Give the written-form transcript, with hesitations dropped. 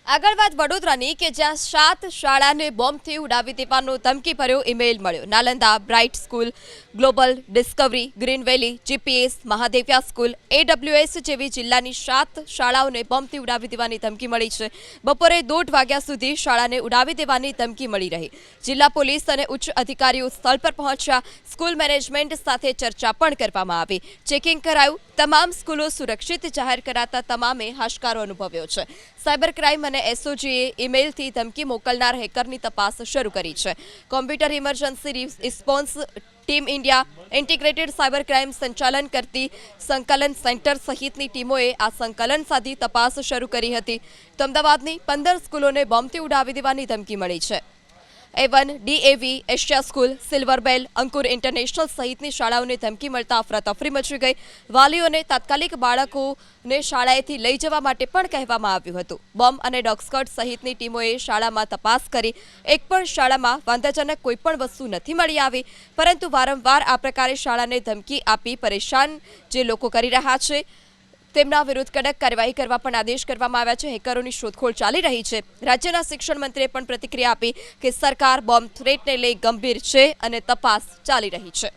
આગળ વાત વડોદરાની કે જ્યાં 7 શાળાને બોમ્બથી ઉડાવી દેવાનો ધમકીભર્યો ઈમેલ મળ્યો। Nalanda, bright school, global, discovery, green valley, GPS, Mahadevya school, એડબ્લ્યુએસ જેવી જિલ્લાની 7 શાળાઓને બોમ્બથી ઉડાવી દેવાની ધમકી મળી છે। બપોરે 1:30 વાગ્યા સુધી શાળાને ઉડાવી દેવાની ધમકી મળી રહી। જિલ્લા પોલીસ અને ઉચ્ચ અધિકારીઓ સ્થળ પર પહોંચ્યા। સ્કૂલ મેનેજમેન્ટ સાથે ચર્ચા પણ કરવામાં આવી। ચેકિંગ કરાયું। તમામ સ્કૂલો સુરક્ષિત જાહેર કરાતા તમામે હાશકારો અનુભવ્યો છે। સાયબર ક્રાઇમ અને એસઓજીએ ઈમેલથી ધમકી મોકલનાર હેકરની તપાસ શરૂ કરી છે। Computer emergency response team India, integrated cyber crime સંચાલન કરતી સંકલન સેન્ટર સહિતની ટીમોએ આ સંકલન સાધી તપાસ શરૂ કરી હતી। તો અમદાવાદની 15 સ્કૂલોને બોમ્બથી ઉડાવી દેવાની ધમકી મળી છે। A1, DAV, Asia school, silver bell, Ankur international સહિતની શાળાઓને ધમકી મળતા અફરાતફરી મચી ગઈ। વાલીઓને તાત્કાલિક બાળકોને શાળાએથી લઈ જવા માટે પણ કહેવામાં આવ્યું હતું। બોમ્બ અને ડોગસ્ક્વોડ સહિતની ટીમોએ શાળામાં તપાસ કરી। એક પણ શાળામાં વાંધાજનક કોઈ પણ વસ્તુ નથી મળી આવી, પરંતુ વારંવાર આ પ્રકારે શાળાને ધમકી આપી પરેશાન જે લોકો કરી રહ્યા છે તેમના વિરુદ્ધ કડક કાર્યવાહી કરવા પણ આદેશ કરવામાં આવ્યા છે। હેકરોની શોધખોળ ચાલી રહી છે। રાજ્યના શિક્ષણ મંત્રીએ પણ પ્રતિક્રિયા આપી કે સરકાર બોમ્બ થ્રેટને લઈ ગંભીર છે અને તપાસ ચાલી રહી છે।